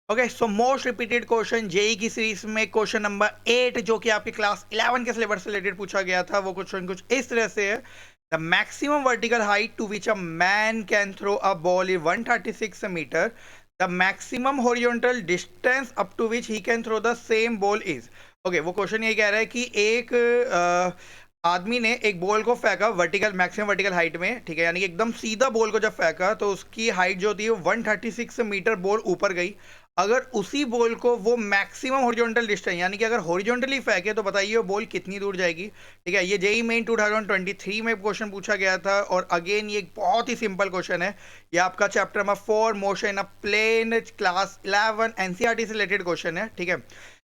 Okay, so most repeated question JEE की series में question number 8 जो कि आपके क्लास 11 के सिलेबस से रिलेटेड पूछा गया था, वो क्वेश्चन कुछ इस तरह से है। The maximum vertical height to which a man can throw a ball is 136 meter. The maximum horizontal distance up to which he can throw the same ball is. Okay, वो क्वेश्चन ये कह रहा है कि एक आदमी ने एक बॉल को फेंका वर्टिकल, मैक्सिमम वर्टिकल हाइट में, ठीक है, यानी कि एकदम सीधा बॉल को जब फेंका तो उसकी हाइट जो होती है 136 मीटर बॉल ऊपर गई। अगर उसी बॉल को वो मैक्सिमम हॉरिजॉन्टल डिस्टेंस, यानी कि अगर हॉरिजॉन्टली फेंके तो बताइए वो बॉल कितनी दूर जाएगी। ठीक है, ये जेई मेन 2023 में क्वेश्चन पूछा गया था और अगेन ये एक बहुत ही सिंपल क्वेश्चन है। ये आपका चैप्टर नंबर 4 मोशन अ प्लेन क्लास 11 एनसीईआरटी से रिलेटेड क्वेश्चन है। ठीक है,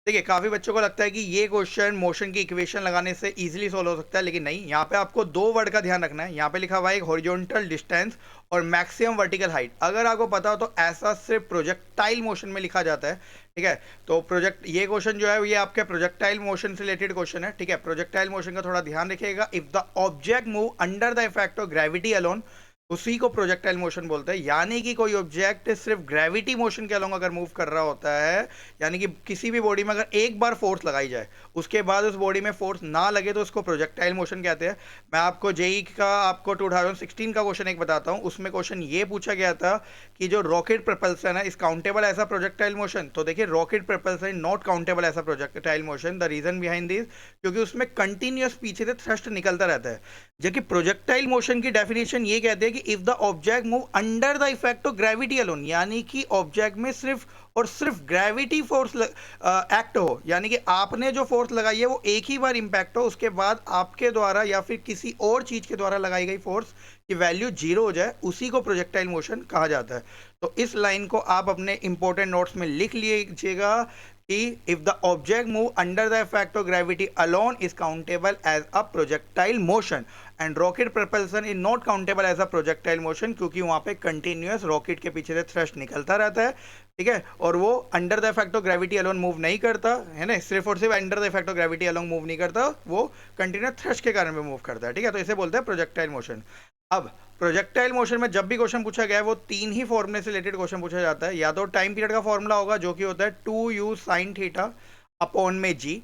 देखिए काफी बच्चों को लगता है कि ये क्वेश्चन मोशन की इक्वेशन लगाने से इजीली सोल्व हो सकता है, लेकिन नहीं। यहाँ पे आपको दो वर्ड का ध्यान रखना है। यहाँ पे लिखा हुआ है एक हॉरिजॉन्टल डिस्टेंस और मैक्सिमम वर्टिकल हाइट। अगर आपको पता हो तो ऐसा सिर्फ प्रोजेक्टाइल मोशन में लिखा जाता है। ठीक है, तो ये क्वेश्चन जो है ये आपके प्रोजेक्टाइल मोशन से रिलेटेड क्वेश्चन है। ठीक है, प्रोजेक्टाइल मोशन का थोड़ा ध्यान रखिएगा। If the object move under the effect of gravity alone, उसी को प्रोजेक्टाइल मोशन बोलते हैं। यानी कि कोई ऑब्जेक्ट सिर्फ ग्रेविटी मोशन के अलोंग अगर मूव कर रहा होता है, यानी कि किसी भी बॉडी में अगर एक बार फोर्स लगाई जाए उसके बाद उस बॉडी में फोर्स ना लगे तो उसको प्रोजेक्टाइल मोशन कहते हैं। मैं आपको जेई का आपको 2016 का क्वेश्चन एक बताता हूं। उसमें क्वेश्चन ये पूछा गया था कि जो रॉकेट प्रपल्सन है इस काउंटेबल ऐसा प्रोजेक्टाइल मोशन। तो देखिए रॉकेट प्रपल्सन नॉट काउंटेबल ऐसा projectile motion. The reason behind this, क्योंकि उसमें कंटिन्यूअस पीछे से थ्रस्ट निकलता रहता है। जबकि प्रोजेक्टाइल मोशन की डेफिनेशन ये कहते हैं कि if the object move under the effect of gravity alone, यानी कि ऑब्जेक्ट में सिर्फ और सिर्फ ग्रेविटी फोर्स एक्ट हो, यानी कि आपने जो फोर्स लगाई है वो एक ही बार इंपैक्ट हो, उसके बाद आपके द्वारा या फिर किसी और चीज के द्वारा लगाई गई फोर्स की वैल्यू जीरो हो जाए, उसी को प्रोजेक्टाइल मोशन कहा जाता है। तो इस लाइन को आप अपने इंपॉर्टेंट नोट्स में लिख लीजिएगा कि if the object move under the effect of gravity alone is countable as a projectile motion and rocket propulsion is not countable as a projectile motion, क्योंकि वहां पे कंटिन्यूअस रॉकेट के पीछे से थ्रस्ट निकलता रहता है। ठीक है, और वो under the effect of gravity alone move नहीं करता है ना, सिर्फ और सिर्फ under the effect of gravity alone move नहीं करता, वो कंटिन्यूस थ्रस्ट के कारण में मूव करता है। ठीक है, तो इसे बोलते हैं प्रोजेक्टाइल मोशन। अब प्रोजेक्टाइल मोशन में जब भी क्वेश्चन पूछा गया है वो तीन ही फॉर्मूले से रिलेटेड क्वेश्चन पूछा जाता है। या तो टाइम पीरियड का फॉर्मूला होगा जो कि होता है 2u sin थीटा अपॉन में g।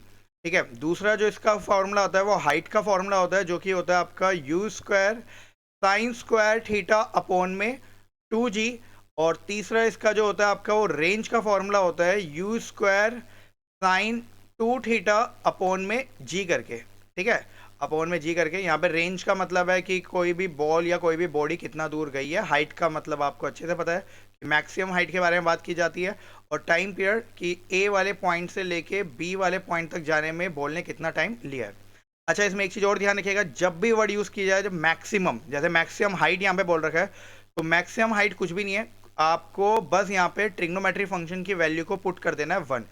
ठीक है, दूसरा जो इसका फॉर्मूला होता है वो हाइट का फॉर्मूला होता है जो कि होता है आपका u square sine square theta upon में 2g। और तीसरा इसका जो होता है आपका वो रेंज का फॉर्मूला होता है u square sine 2 theta upon में g करके। ठीक है, अपॉन में जी करके। यहाँ पे रेंज का मतलब है कि कोई भी बॉल या कोई भी बॉडी कितना दूर गई है। हाइट का मतलब आपको अच्छे से पता है कि मैक्सिमम हाइट के बारे में बात की जाती है। और टाइम पीरियड कि ए वाले पॉइंट से लेके बी वाले पॉइंट तक जाने में बॉल ने कितना टाइम लिया है। अच्छा, इसमें एक चीज़ और ध्यान रखिएगा, जब भी वर्ड यूज़ की जाए, जब मैक्सिमम, जैसे मैक्सिमम हाइट यहाँ पे बोल रखा है, तो मैक्सिमम हाइट कुछ भी नहीं है, आपको बस यहाँ पे ट्रिग्नोमेट्री फंक्शन की वैल्यू को पुट कर देना है 1।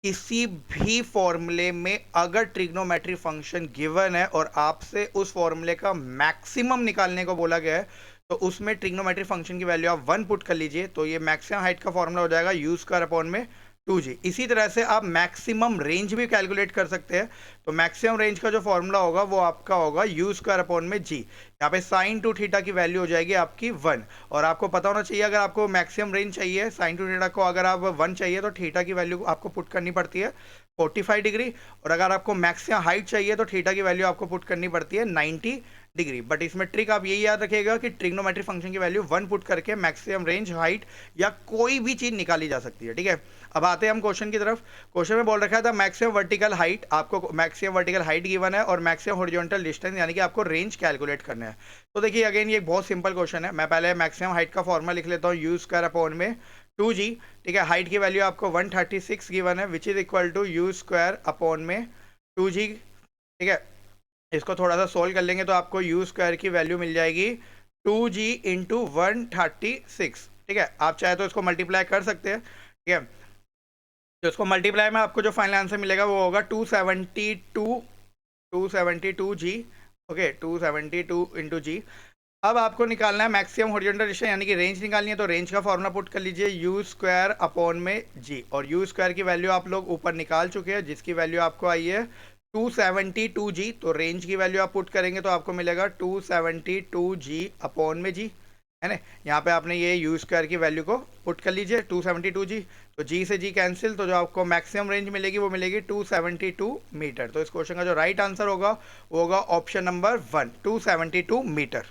किसी भी फॉर्मूले में अगर ट्रिग्नोमेट्री फंक्शन गिवन है और आपसे उस फॉर्मूले का मैक्सिमम निकालने को बोला गया है, तो उसमें ट्रिग्नोमेट्री फंक्शन की वैल्यू आप 1 पुट कर लीजिए, तो ये मैक्सिमम हाइट का फॉर्मूला हो जाएगा यू स्क्वायर अपॉन में 2g। इसी तरह से आप मैक्सिमम रेंज भी कैलकुलेट कर सकते हैं। तो मैक्सिमम रेंज का जो फॉर्मूला होगा वो आपका होगा यू स्क्वायर अपॉन में g। यहाँ पे साइन 2 थीटा की वैल्यू हो जाएगी आपकी 1। और आपको पता होना चाहिए अगर आपको मैक्सिमम रेंज चाहिए साइन 2 थीटा को, अगर आप 1 चाहिए तो थीटा की वैल्यू आपको पुट करनी पड़ती है 45 डिग्री। और अगर आपको मैक्सिमम हाइट चाहिए तो थीटा की वैल्यू आपको पुट करनी पड़ती है 90 डिग्री। बट इसमें ट्रिक आप यही याद रखिएगा कि ट्रिग्नोमेट्री फंक्शन की वैल्यू 1 पुट करके मैक्सिमम रेंज, हाइट या कोई भी चीज निकाली जा सकती है। ठीक है, अब आते हैं हम क्वेश्चन की तरफ। क्वेश्चन में बोल रखा था मैक्सिमम वर्टिकल हाइट, आपको मैक्सिमम वर्टिकल हाइट गिवन है और मैक्सिमम हॉरिजॉन्टल डिस्टेंस, यानी कि आपको रेंज कैलकुलेट करना है। तो देखिए अगेन ये एक बहुत सिंपल क्वेश्चन है। मैं पहले मैक्सिमम हाइट का फॉर्मूला लिख लेता हूँ यू स्क्वायर अपॉन में 2g। ठीक है, हाइट की वैल्यू आपको 136 गिवन है which is equal to u square upon में 2g। ठीक है, इसको थोड़ा सा सोल्व कर लेंगे तो आपको यू स्क्वायर की वैल्यू मिल जाएगी 2g इंटू 136। ठीक है, आप चाहे तो इसको मल्टीप्लाई कर सकते हैं। ठीक है, तो इसको मल्टीप्लाई में आपको जो फाइनल आंसर मिलेगा वो होगा 272 जी। ओके, 272 इंटू जी। अब आपको निकालना है मैक्सिमम हॉरिजॉन्टल डिस्टेंस, यानी कि रेंज निकालनी है। तो रेंज का फॉर्मूला पुट कर लीजिए यू स्क्वायर अपॉन में जी। और यू स्क्वायर की वैल्यू आप लोग ऊपर निकाल चुके हैं जिसकी वैल्यू आपको आई है 272 जी। तो रेंज की वैल्यू आप पुट करेंगे तो आपको मिलेगा 272 जी अपॉन में जी। है ना। यहाँ पे आपने ये यू स्क्वायर की वैल्यू को पुट कर लीजिए 272 जी, तो जी से जी कैंसिल, तो जो आपको मैक्सिमम रेंज मिलेगी वो मिलेगी 272 मीटर। तो इस क्वेश्चन का जो राइट आंसर होगा वो होगा ऑप्शन नंबर 1, 272 मीटर।